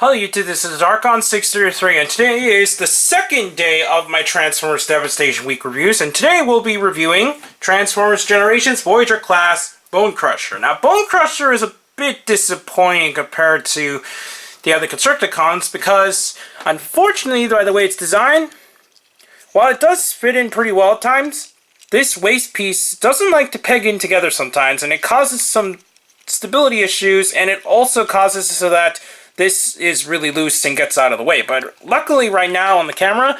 Hello YouTube, this is Archon633 and today is the second day of my Transformers Devastation Week reviews, and today we'll be reviewing Transformers Generations Voyager Class Bonecrusher. Now Bonecrusher is a bit disappointing compared to the other Constructicons because unfortunately by the way it's designed, while it does fit in pretty well at times, this waist piece doesn't like to peg in together sometimes and it causes some stability issues, and it also causes so that this is really loose and gets out of the way. But luckily right now on the camera,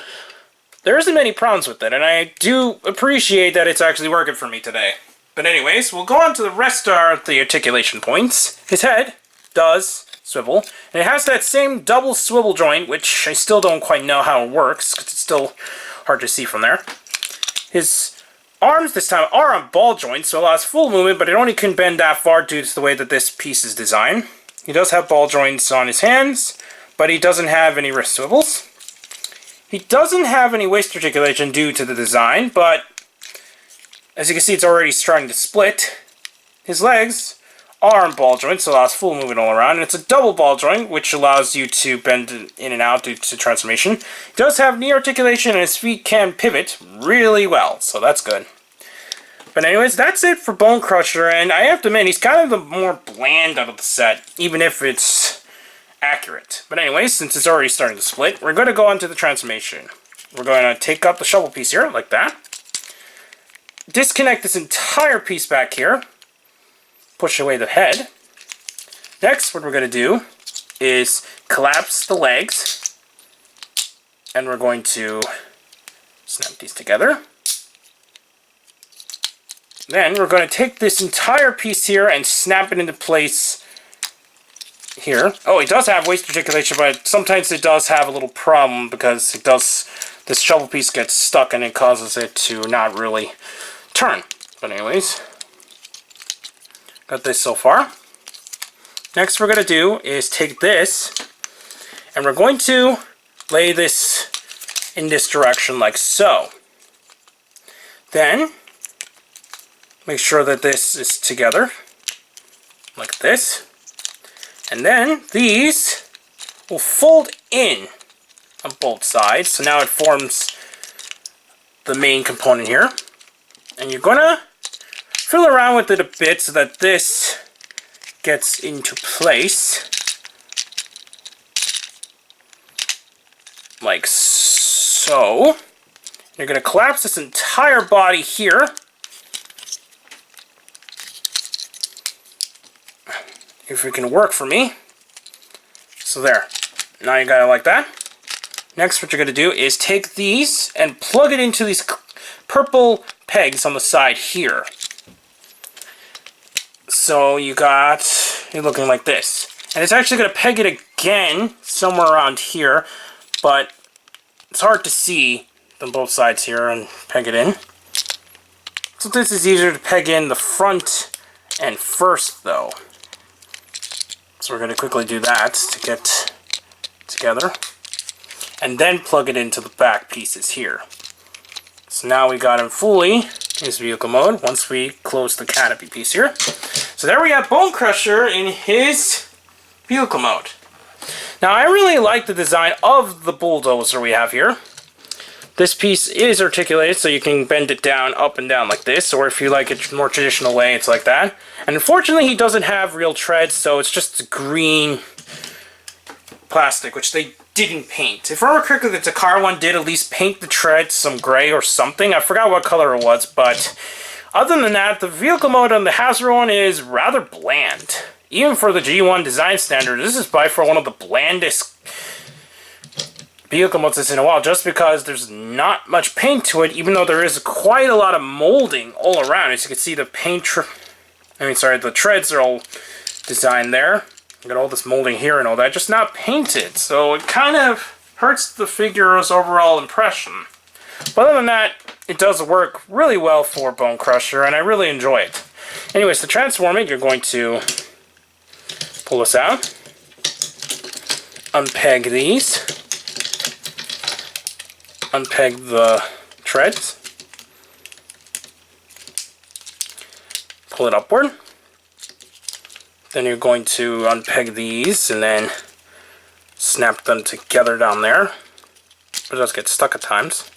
there isn't many problems with it, and I do appreciate that it's actually working for me today. But anyways, we'll go on to the rest of the articulation points. His head does swivel, and it has that same double swivel joint, which I still don't quite know how it works, because it's still hard to see from there. His arms this time are on ball joints, so it allows full movement, but it only can bend that far due to the way that this piece is designed. He does have ball joints on his hands, but he doesn't have any wrist swivels. He doesn't have any waist articulation due to the design, but as you can see, it's already starting to split. His legs are on ball joints, so it allows full movement all around, and it's a double ball joint, which allows you to bend in and out due to transformation. He does have knee articulation, and his feet can pivot really well, so that's good. But anyways, that's it for Bonecrusher, and I have to admit, he's kind of the more bland out of the set, even if it's accurate. But anyways, since it's already starting to split, we're going to go on to the transformation. We're going to take up the shovel piece here, like that. Disconnect this entire piece back here. Push away the head. Next, what we're going to do is collapse the legs. And we're going to snap these together. Then we're going to take this entire piece here and snap it into place here. Oh, it does have waist articulation, but sometimes it does have a little problem because this shovel piece gets stuck and it causes it to not really turn. But anyways, got this so far. Next we're going to do is take this and we're going to lay this in this direction like so. Then make sure that this is together, like this. And then these will fold in on both sides. So now it forms the main component here. And you're going to fiddle around with it a bit so that this gets into place. Like so. You're going to collapse this entire body here. If it can work for me. So there. Now you got it like that. Next what you're going to do is take these and plug it into these purple pegs on the side here. So you're looking like this. And it's actually going to peg it again somewhere around here, but it's hard to see on both sides here and peg it in. So this is easier to peg in the front and first though. So we're going to quickly do that to get together. And then plug it into the back pieces here. So now we got him fully in his vehicle mode once we close the canopy piece here. So there we have Bonecrusher in his vehicle mode. Now I really like the design of the bulldozer we have here. This piece is articulated so you can bend it down, up and down like this, or if you like it more traditional way, it's like that. And unfortunately he doesn't have real treads, so it's just green plastic, which they didn't paint. If I remember correctly, the Takara one did at least paint the treads some gray or something. I forgot what color it was, but other than that, the vehicle mode on the Hasbro one is rather bland. Even for the G1 design standard, this is by far one of the blandest vehicle modes in a while, just because there's not much paint to it, even though there is quite a lot of molding all around. As you can see, the the treads are all designed there. You got all this molding here and all that, just not painted. So it kind of hurts the figure's overall impression. But other than that, it does work really well for Bonecrusher, and I really enjoy it. Anyways, to transform it, you're going to pull this out, unpeg these, unpeg the treads, pull it upward, Then you're going to unpeg these and then snap them together down there. It does get stuck at times.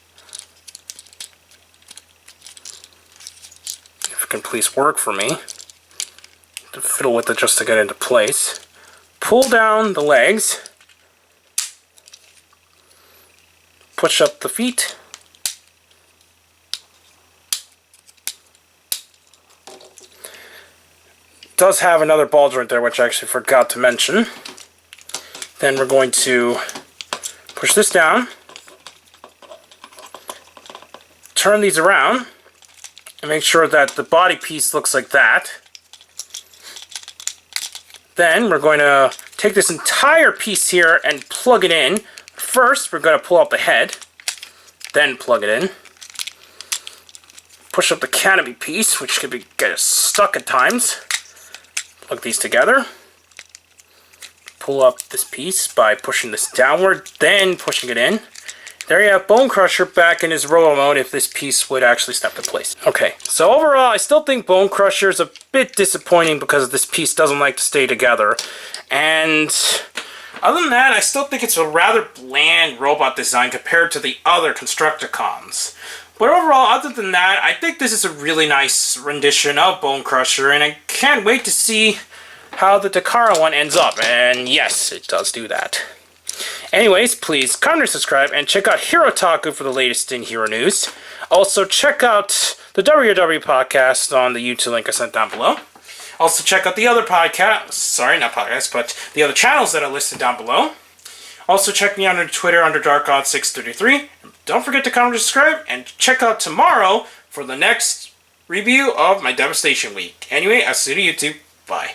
If it can please work for me. To fiddle with it just to get into place. Pull down the legs. Push up the feet. It does have another ball joint there, which I actually forgot to mention. Then we're going to push this down. Turn these around. And make sure that the body piece looks like that. Then we're going to take this entire piece here and plug it in. First, we're going to pull out the head, then plug it in. Push up the canopy piece, which could get stuck at times. Plug these together. Pull up this piece by pushing this downward, then pushing it in. There you have Bonecrusher back in his robo mode if this piece would actually snap in place. Okay, so overall I still think Bonecrusher is a bit disappointing because this piece doesn't like to stay together. And other than that, I still think it's a rather bland robot design compared to the other Constructicons. But overall, other than that, I think this is a really nice rendition of Bonecrusher, and I can't wait to see how the Takara one ends up. And yes, it does do that. Anyways, please comment, subscribe, and check out Hirotaku for the latest in hero news. Also, check out the WW podcast on the YouTube link I sent down below. Also, check out the other podcasts, sorry, not podcasts, but the other channels that are listed down below. Also, check me out on Twitter under DarkGod633. Don't forget to comment, subscribe, and check out tomorrow for the next review of my Devastation week. Anyway, I'll see you YouTube. Bye.